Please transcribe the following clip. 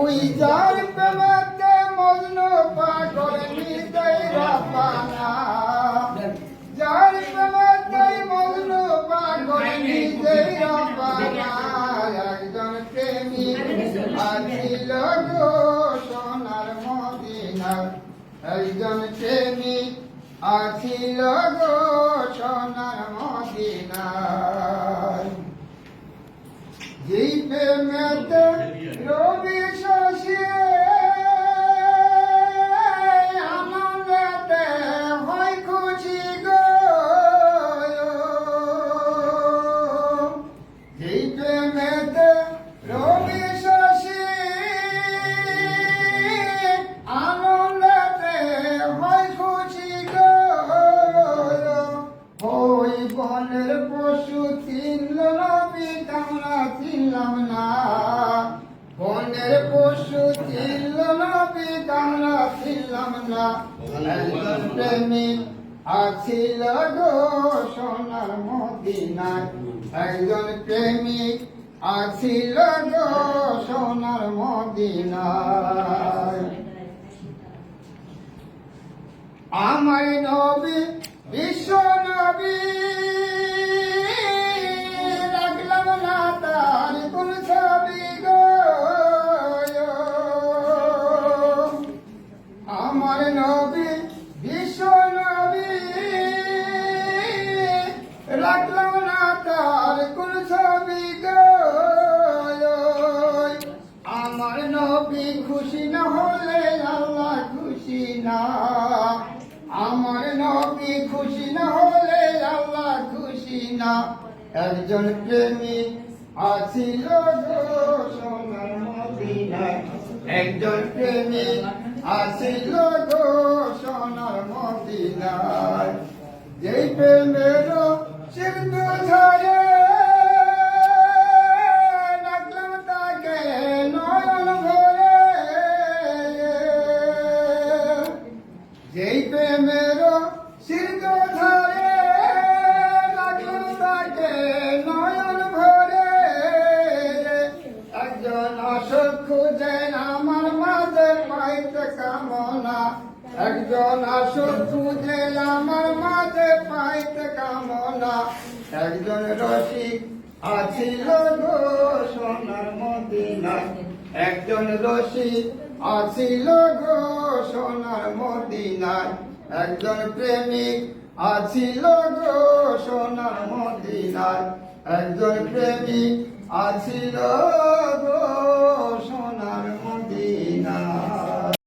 ওই যার প্রেমেতে মজনু পাগল হৃদয় রাব্বানা, যার প্রেমেতে মজনু পাগল হৃদয় রাব্বানা, একজন প্রেমিক আছিল গো সোনার মদিনার, একজন প্রেমিক আছিল গো সোনার মদিনার। যেই প্রেমেতে রবি শশী আনন্দেতে হয় খুশি গো, যেই প্রেমেতে রবি শশী আনন্দেতে হয় খুশি গো, ওই বনের পশু চিনল নবী আমরা চিনলাম না, বনের পশু চিনল নবী আমরা চিনলাম না, একজন প্রেমিক আছিল গো সোনার মদিনায়, একজন প্রেমিক আছিল গো সোনার মদিনায়। আমার নবী বিশ্ব নবী রাখলাম না তার কোন ছবি গো, আমার নবী বিশ্ব নবী রাখলাম না তার কোন ছবি গো, আমার নবী খুশি না হলে আল্লাহ খুশি না, আমার নবী খুশি না হলে আল্লাহ খুশি না, একজন প্রেমিক আছিল গো সোনার মদিনায়, একজন প্রেমিক আছিল গো সোনার মদিনায়। যেই প্রেমের সিন্ধু ঝরে রাখলাম তাকে নয়ন ভরে, যেই প্রেমের সিন্ধু ঝরে রাখলাম তাকে নয়ন ভরে, একজন আশক খুঁজে আমার মাঝে পাইতে কামনা, একজন আশক খুঁজে আমার মাঝে পাইতে কামনা, একজন রসিক আছিল গো সোনার মদিনায়, একজন রসিক আছিল গো সোনার মদিনায়, একজন প্রেমিক আছিল গো সোনার মদিনায়, একজন প্রেমিক আছিল গো